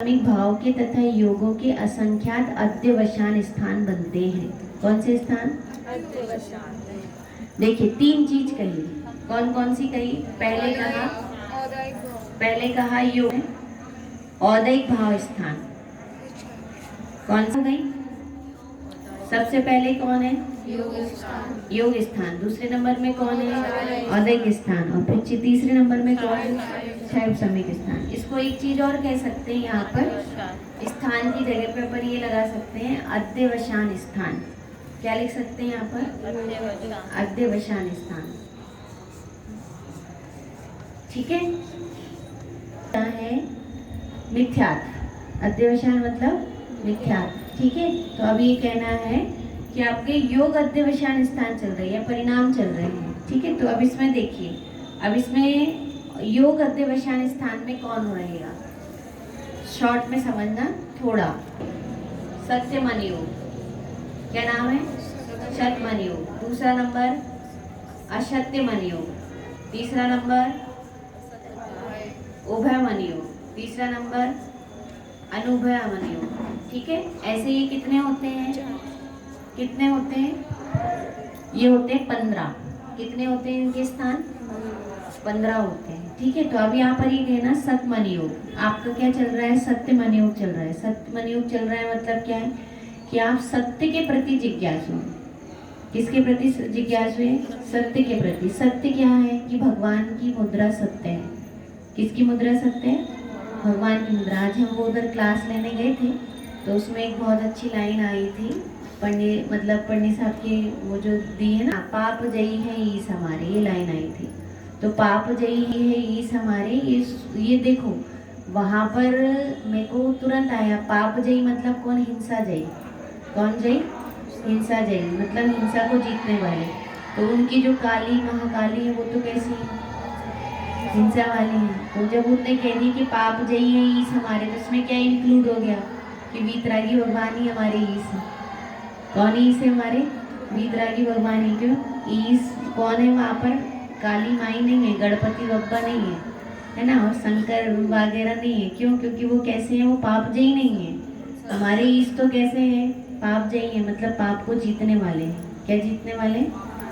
क्रमिक भाव के तथा योगों के असंख्यात अध्यवसान स्थान बनते हैं। कौन से स्थान? अध्यवसान। देखिए तीन चीज कही, कौन कौन सी कही? पहले कहा योग औदैक भाव स्थान। कौन सा गई? सबसे पहले कौन है? योग स्थान। दूसरे नंबर में कौन है? औदैक स्थान। और फिर तीसरे नंबर में कौन है? क्षय उपशमिक स्थान। इसको एक चीज और कह सकते हैं, यहाँ पर स्थान की जगह पे अपन ये लगा सकते हैं अध्यवसान स्थान। क्या लिख सकते हैं यहाँ पर? अध्यवसान स्थान। ठीक है। मिथ्यात्व। अध्यवसान मतलब मिथ्यात्व। ठीक है। तो अब ये कहना है कि आपके योग अध्यवसान स्थान चल रही है, परिणाम चल रहे हैं। ठीक है। तो अब इसमें देखिए, अब इसमें योग अध्यवसान स्थान में कौन रहेगा? शॉर्ट में समझना थोड़ा। सत्य मन योग। क्या नाम है? सत्य मन योग। दूसरा नंबर असत्य मन योग। तीसरा नंबर उभय मन योग। तीसरा नंबर अनुभय मन योग। ठीक है। ऐसे ये कितने होते हैं? कितने होते हैं? ये होते हैं 15। कितने होते हैं इनके स्थान? 15 होते हैं। ठीक है। तो अब यहाँ पर ये कहना सत्य मन योग। आपका क्या चल रहा है? सत्य मन योग चल रहा है। सत्य मन योग चल रहा है मतलब क्या है कि आप सत्य के प्रति जिज्ञासु हैं। किसके प्रति जिज्ञासु है? सत्य के प्रति। सत्य क्या है? कि भगवान की मुद्रा सत्य है। किसकी मुद्रा सत्य है? भगवान की मुद्रा। आज हम वो उधर क्लास लेने गए थे तो उसमें एक बहुत अच्छी लाइन आई थी, पंडित साहब के वो जो दी है ना, पाप जयी है ईस हमारे, ये लाइन आई थी। तो पाप जयी है ईस हमारे, ये देखो वहाँ पर मेरे को तुरंत आया। पाप जयी मतलब कौन? हिंसा जयी। कौन जयी? हिंसा जयी मतलब हिंसा को जीतने वाले। तो उनकी जो काली महाकाली है वो तो कैसी है? हिंसा वाली है। तो जब उनने कह दी कि पाप जयी है ईस हमारे, तो उसमें क्या इंक्लूड हो गया कि वीतरागी भगवान ही हमारे ईस है। कौन ईस है हमारे? वीतरागी भगवान ही। क्यों? ईस कौन है वहाँ पर? काली माई नहीं है, गणपति बप्पा नहीं है ना, और शंकर वगैरह नहीं है। क्यों? क्योंकि वो कैसे हैं? वो पाप जयी नहीं है। हमारे ईश तो कैसे हैं? पाप जयी है, मतलब पाप को जीतने वाले हैं। क्या जीतने वाले?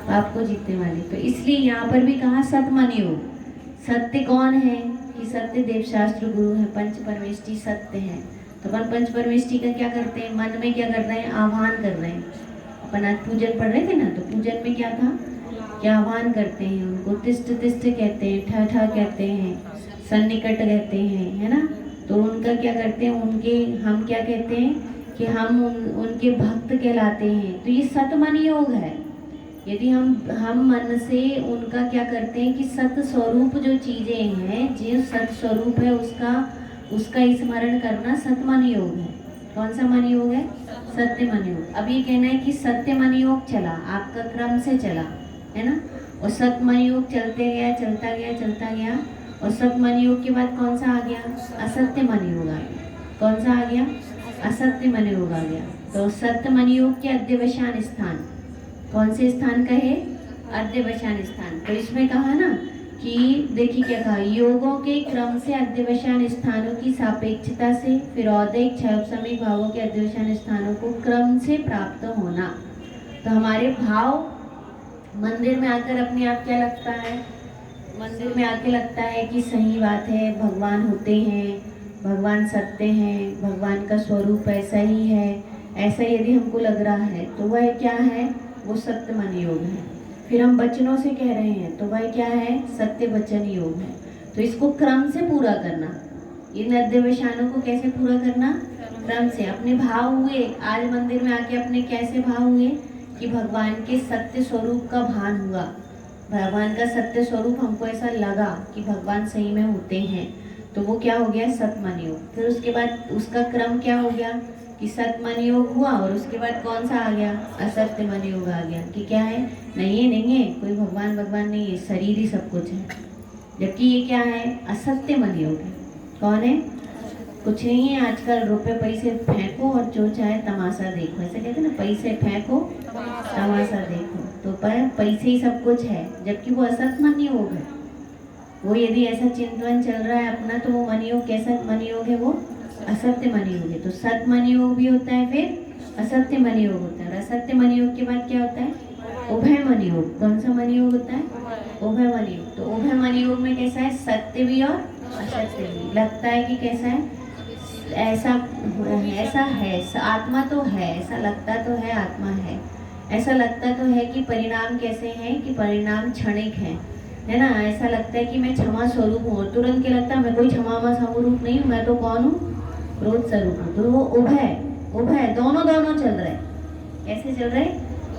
पाप को जीतने वाले। तो इसलिए यहाँ पर भी कहा सतमन योग। सत्य कौन है? कि सत्य देव शास्त्र गुरु है, पंच परमेष्टि सत्य है। तो अपन पंच परमेष्टि का क्या करते हैं? मन में क्या कर रहे हैं? आह्वान कर रहे हैं। अपन आज पूजन पढ़ रहे थे ना, तो पूजन में क्या था? क्या आह्वान करते हैं उनको? तिष्ठ तिष्ठ कहते हैं, ठा ठा कहते हैं, सन्निकट कहते हैं, है ना। तो उनका क्या करते हैं? उनके हम क्या कहते हैं कि हम उनके भक्त कहलाते हैं। तो ये सतमन योग है। यदि हम मन से उनका क्या करते हैं कि सत स्वरूप जो चीजें हैं, जो सत स्वरूप है उसका स्मरण करना सतमन योग है। कौन सा मन योग है? सत्य मन योग। अब ये कहना है कि सत्य मन योग चला, आपका क्रम से चला, है ना। और सत्य मन योग चलते गया, चलता गया। और सत्य मन योग के बाद कौन सा आ गया? असत्य मन योग आ गया। कौन सा आ गया? असत्य मन योग आ गया। तो सत्य मन योग के अध्यवसान स्थान कौन से स्थान का है? अध्यवसान स्थान। तो इसमें कहा ना कि देखिए क्या कहा, योगों के क्रम से अध्यवसान स्थानों की सापेक्षता से फिर औदैक क्षयोपशमिक भावों के अध्यवसान स्थानों को क्रम से प्राप्त होना। तो हमारे भाव मंदिर में आकर अपने आप क्या लगता है? मंदिर में आके लगता है कि सही बात है, भगवान होते हैं, भगवान सत्य हैं, भगवान का स्वरूप ऐसा ही है। ऐसा यदि हमको लग रहा है तो वह क्या है? वो सत्य मन योग है। फिर हम वचनों से कह रहे हैं तो वह क्या है? सत्य वचन योग है। तो इसको क्रम से पूरा करना। इन अध्यवसानों को कैसे पूरा करना? क्रम से। अपने भाव हुए, आज मंदिर में आके अपने कैसे भाव हुए कि भगवान के सत्य स्वरूप का भान हुआ, भगवान का सत्य स्वरूप हमको ऐसा लगा कि भगवान सही में होते हैं। तो वो क्या हो गया? सतमन योग। फिर उसके बाद उसका क्रम क्या हो गया कि सतमन योग हुआ, और उसके बाद कौन सा आ गया? असत्य मन योग आ गया। कि क्या है? नहीं है कोई भगवान नहीं है, शरीर ही सब कुछ है। जबकि ये क्या है? असत्य मन योग है। कौन है? कुछ नहीं है। आजकल रुपए पैसे फेंको और जो चाहे तमाशा देखो, ऐसे कहते हैं ना, पैसे फेंको तमाशा देखो। तो पर पैसे ही सब कुछ है, जबकि वो असत मन योग है। वो यदि ऐसा चिंतन चल रहा है अपना, तो वो मन योग कैसा मन योग है? वो असत्य मनि योग है। तो सत मनि योग भी होता है, फिर असत्य मनि योग होता है, और असत्य मनि योग के बाद क्या होता है? उभय मनि योग। कौन सा मनि योग होता है? उभय मनि योग। तो उभय मनि योग में कैसा है? सत्य भी और असत्य भी। लगता है कि कैसा है? ऐसा ऐसा है, आत्मा तो है, ऐसा लगता तो है आत्मा है, ऐसा लगता तो है कि परिणाम कैसे हैं, कि परिणाम क्षणिक है ना। ऐसा लगता है कि मैं क्षमा स्वरूप हूँ, तुरंत क्या लगता है मैं कोई क्षमा स्वरूप नहीं हूँ, मैं तो कौन हूँ? क्रोध स्वरूप हूँ। तो वो उभय उभय दोनों चल रहे हैं। कैसे चल रहे?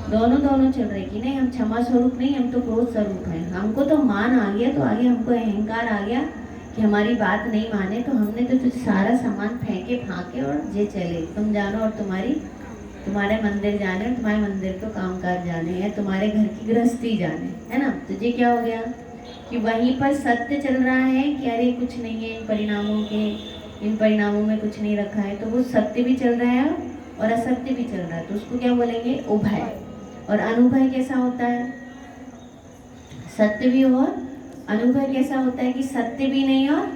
दोनों चल रहे कि नहीं हम क्षमा स्वरूप नहीं, हम तो क्रोध स्वरूप हैं। हमको तो मान आ गया, तो आगे हमको अहंकार आ गया कि हमारी बात नहीं माने, तो हमने तो तुझे सारा सामान फेंके फाके और जे चले, तुम जानो और तुम्हारे मंदिर जाने, और तुम्हारे मंदिर तो कामकाज जाने, या तुम्हारे घर की गृहस्थी जाने, है ना। तुझे क्या हो गया कि वहीं पर सत्य चल रहा है कि अरे कुछ नहीं है, इन परिणामों में कुछ नहीं रखा है, तो वो सत्य भी चल रहा है और असत्य भी चल रहा है, तो उसको क्या बोलेंगे? उभय। और अनुभय कैसा होता है? सत्य भी और अनुभव कैसा होता है कि सत्य भी नहीं और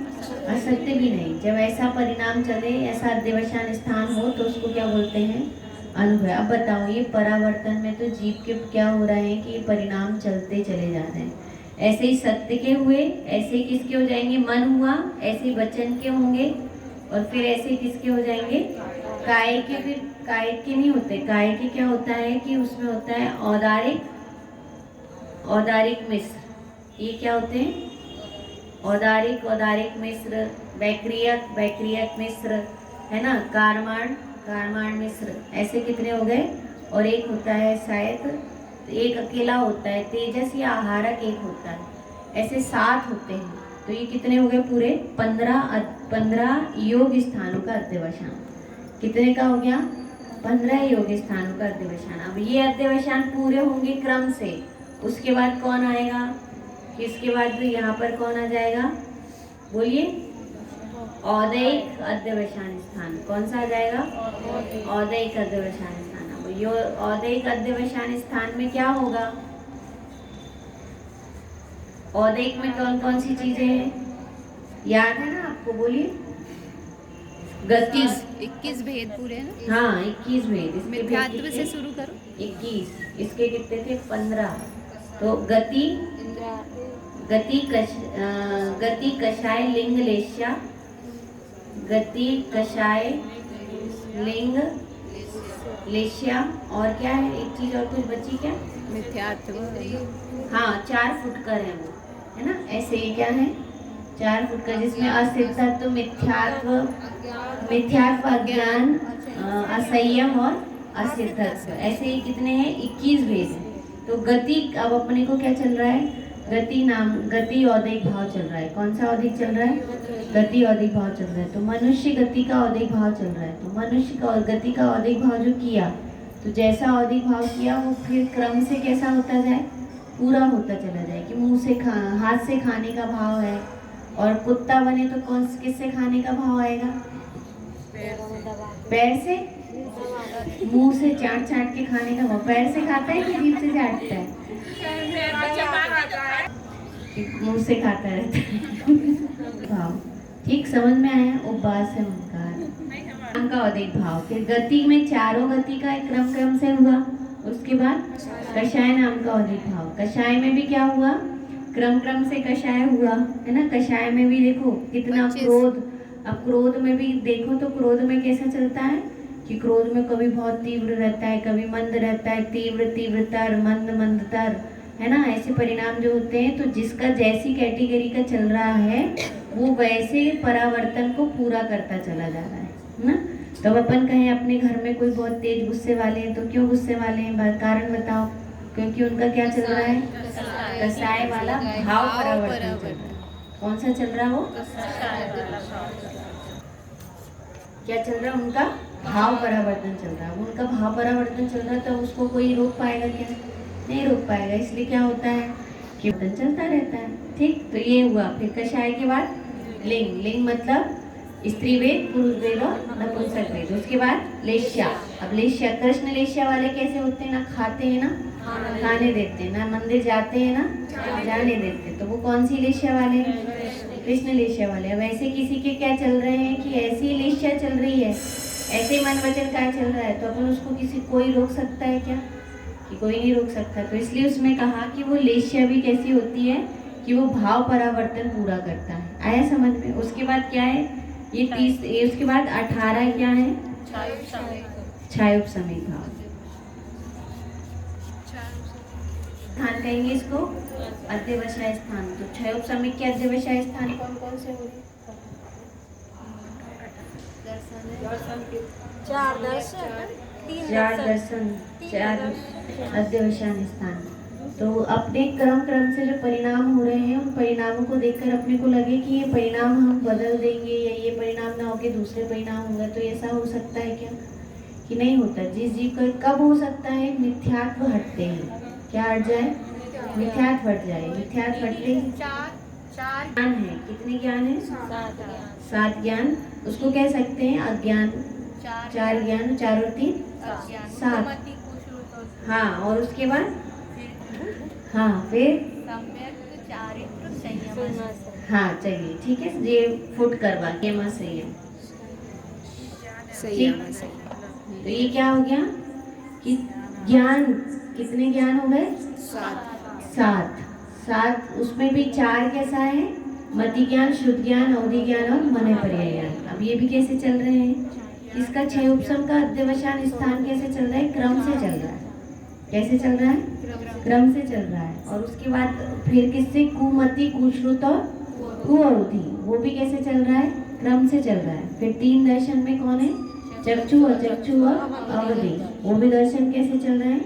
असत्य भी नहीं। जब ऐसा परिणाम चले, ऐसा अध्यवसान स्थान हो, तो उसको क्या बोलते हैं? अनुभव। अब बताओ, ये परावर्तन में तो जीव के क्या हो रहा है कि ये परिणाम चलते चले जा रहे हैं। ऐसे ही सत्य के हुए, ऐसे ही किसके हो जाएंगे? मन हुआ, ऐसे ही वचन के होंगे, और फिर ऐसे किसके हो जाएंगे? काय के। फिर काय के नहीं होते, काय के क्या होता है कि उसमें होता है औदारिक मिश्र। ये क्या होते हैं? औदारिक मिश्र, बैक्रियक मिश्र, है ना, कारमाण मिश्र। ऐसे कितने हो गए? और एक होता है शायद एक अकेला होता है, तेजस या आहारक एक होता है। ऐसे 7 होते हैं। तो ये कितने हो गए? पूरे 15 योग स्थानों का अध्यवसान। कितने का हो गया? 15 योग स्थानों का अध्यवसान। अब ये अध्यवसान पूरे होंगे क्रम से, उसके बाद कौन आएगा? इसके बाद यहाँ पर कौन आ जाएगा? बोलिए। औदैक अध्यवसान स्थान। कौन सा आ जाएगा? औदैक अध्यवसान स्थान। अब यो औदैक अध्यवसान स्थान में क्या होगा? औदैक में कौन कौन सी चीजें हैं? याद है ना आपको? बोलिए। गति 21 भेद पूरे हैं ना? हाँ, 21 भेद। मिथ्यात्व से शुरू करो। 21। इसके कितने थे? 15। तो गति कषाय लिंग लेश्या, गति कषाय लिंग लेश्या, और क्या है? एक चीज और कुछ बची क्या? मिथ्यात्व। हाँ, 4 फुटकर है वो, है ना। ऐसे ये क्या है? 4 फुटकर, जिसमें असिद्धत्व, मिथ्यात्व, अज्ञान, असंयम और असिद्धत्व। ऐसे ही कितने हैं? 21 भेद हैं। तो गति, अब अपने को क्या चल रहा है? गति औदिक भाव चल रहा है। कौन सा औदिक चल रहा है? गति औदिक भाव चल रहा है। तो मनुष्य गति का औदिक भाव चल रहा है। तो मनुष्य का गति का औदिक भाव जो किया, तो जैसा औदिक भाव किया वो फिर क्रम से कैसा होता जाए? पूरा होता चला जाए। कि मुंह से हाथ से खाने का भाव है, और कुत्ता बने तो कौन किससे खाने का भाव आएगा? पैर से। मुंह से चाट के खाने का भाव। पैर से खाता है कि जीभ से चाटता है? मुंह से खाता रहता है। भाव ठीक समझ में आया? उपवास है उनका अधिक भाव। फिर गति में चारों गति का एक क्रम से हुआ। उसके बाद कषाय नाम का अधिक भाव। कषाय में भी क्या हुआ? क्रम से कषाय हुआ, है ना। कषाय में भी देखो कितना क्रोध। अब क्रोध में भी देखो तो क्रोध में कैसा चलता है कि क्रोध में कभी बहुत तीव्र रहता है, कभी मंद रहता है, तीव्रतर, मंदतर, है ना। ऐसे परिणाम जो होते हैं, तो जिसका जैसी कैटेगरी का चल रहा है वो वैसे परावर्तन को पूरा करता चला जा रहा है ना। तब अपन कहें अपने घर में कोई बहुत तेज गुस्से वाले हैं, तो क्यों गुस्से वाले हैं? कारण बताओ। क्योंकि उनका क्या चल रहा है? कषाय वाला भाव परावर्तन चल रहा है। कौन सा चल रहा है वो? क्या चल रहा है? उनका भाव परावर्तन चल रहा है। उनका भाव परावर्तन चल रहा है, तो उसको कोई रोक पाएगा क्या? नहीं रोक पाएगा। इसलिए क्या होता है कि वर्तन चलता रहता है। ठीक, तो ये हुआ। फिर कषाय के बाद लिंग मतलब स्त्री वेद, पुरुष वेद और नपुंसक वेद। उसके बाद लेश्या। अब लेश्या, कृष्ण लेश्या वाले कैसे होते हैं? ना खाते हैं, ना खाने देते हैं, ना मंदिर जाते हैं, ना जाने देते। तो वो कौन सी लेश्या वाले? कृष्ण लेष्या वाले। अब ऐसे किसी के क्या चल रहे हैं कि ऐसी लेष्या चल रही है, ऐसे मन वचन काय चल रहा है, तो अपन उसको किसी कोई रोक सकता है क्या? कि कोई नहीं रोक सकता। तो इसलिए उसमें कहा कि वो लेष्या भी कैसी होती है कि वो भाव परावर्तन पूरा करता है। आया समझ में? उसके बाद क्या है ये 30, ये उसके बाद 18 क्या है? छायोपसमिक भाव। स्थान कहेंगे इसको अध्यवसाय स्थान। तो छायोपसमिक के अध्यवसाय स्थान कौन कौन से होंगे? चार दर्शन, चार अध्यवसाय स्थान। तो अपने क्रम से जो परिणाम हो रहे हैं उन परिणामों को देखकर अपने को लगे कि ये परिणाम हम बदल देंगे या ये परिणाम ना होके दूसरे परिणाम होंगे, तो ऐसा हो सकता है क्या? कि नहीं होता। जिस जीव का कब हो सकता है? मिथ्यात्व हटते हैं। क्या हट जाए? मिथ्यात्व हट जाए। मिथ्यात्व हटते ज्ञान है। कितने ज्ञान है? 7 ज्ञान। उसको कह सकते हैं अज्ञान। 4 ज्ञान, 4 और 3 7। हाँ, और उसके बाद हाँ फिर हाँ चलिए ठीक है, ये फुट करवा के माँ सही है। तो ये क्या हो गया कि ज्ञान, कितने ज्ञान हो गए? 7। उसमें भी 4 कैसा है? मति ज्ञान, शुद्ध ज्ञान, अवधि ज्ञान और मन पर्याय ज्ञान। अब ये भी कैसे चल रहे हैं? इसका क्षय उपशम का अध्यवसाय स्थान कैसे चल रहा है? क्रम से चल रहा है। कैसे चल रहा है? क्रम से चल रहा है। और उसके बाद फिर किससे? कुमति, कुश्रुत और कुअवधि, वो भी कैसे चल रहा है? क्रम से चल रहा है। फिर 3 दर्शन में कौन है? चक्षु और अवधि, वो भी दर्शन कैसे चल रहे हैं?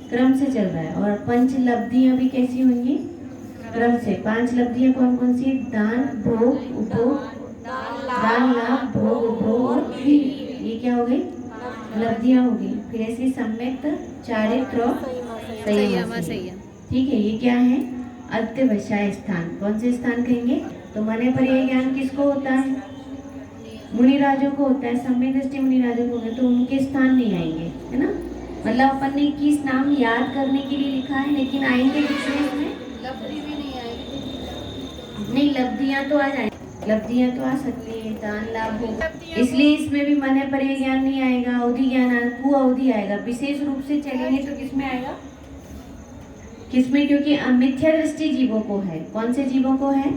क्रम से चल रहा है। और 5 लब्धियां भी कैसी होंगी? क्रम से। 5 लब्धियां कौन कौन सी? दान, भोग, उपभोग, दान, लाभ, भोग, उपभोग और वीर्य। ये क्या हो गई? लब्धियां हो गई। फिर ऐसे सम्यक चारित्र और संयम। ठीक है, ये क्या है? अध्यवसाय स्थान। कौन से स्थान कहेंगे? तो मन पर्याय ज्ञान किसको होता है? मुनिराजों को होता है। सम्यक दृष्टि मुनिराजों को होता है, तो उनके स्थान नहीं आएंगे, है ना? मतलब अपन ने किस नाम याद करने के लिए लिखा है, लेकिन आएंगे किसमें? इसमें लब्धि भी नहीं आएगी। नहीं, लब्धियां तो आ जाएंगी, लब्धियां तो आ सकती है, दान, लाभ, भोग। इसलिए इसमें भी मन पर्याय ज्ञान नहीं आएगा, अवधि ज्ञान, कुअवधि आएगा। विशेष रूप से चलेंगे तो किसमें आएगा? किसमें? क्योंकि मिथ्या दृष्टि जीवों को है। कौन से जीवों को है?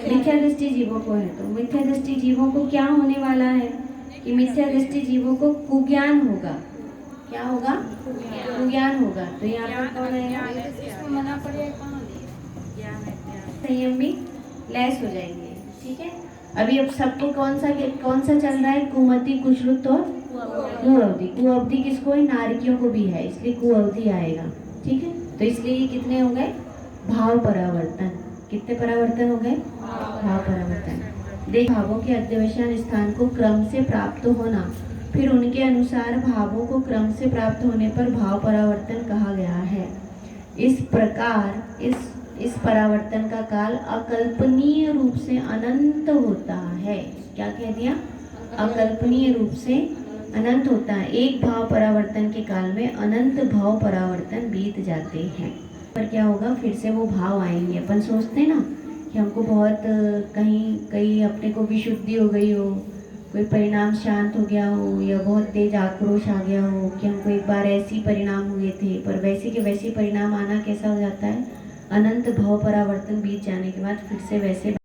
मिथ्या दृष्टि जीवों को है। तो मिथ्या दृष्टि जीवों को क्या होने वाला है कि मिथ्या दृष्टि जीवों को कुज्ञान होगा। क्या होगा? कुज्ञान होगा। तो यहाँ पर कौन आएगा? संयम भी लैस हो जाएंगे। ठीक है, अभी अब सबको कौन सा चल रहा है? कुमति, कुश्रुत और कुअवधि। कुअवधि किसको है? नारकियों को भी है, इसलिए कुअवधि आएगा। ठीक है, तो इसलिए ये कितने हो गए? भाव परावर्तन। कितने परावर्तन हो गए? भाव परावर्तन। देख, भावों के अध्यवसाय स्थान को क्रम से प्राप्त होना, फिर उनके अनुसार भावों को क्रम से प्राप्त होने पर भाव परावर्तन कहा गया है। इस प्रकार इस परावर्तन का काल अकल्पनीय रूप से अनंत होता है। क्या कह दिया? अकल्पनीय रूप से अनंत होता है। एक भाव परावर्तन के काल में अनंत भाव परावर्तन बीत जाते हैं। पर क्या होगा? फिर से वो भाव आएंगे। अपन सोचते हैं ना कि हमको बहुत कहीं अपने को विशुद्धि हो गई हो, कोई परिणाम शांत हो गया हो, या बहुत तेज आक्रोश आ गया हो कि हमको एक बार ऐसी परिणाम हुए थे, पर वैसे के वैसे परिणाम आना कैसा हो जाता है? अनंत भाव परावर्तन बीत जाने के बाद फिर से वैसे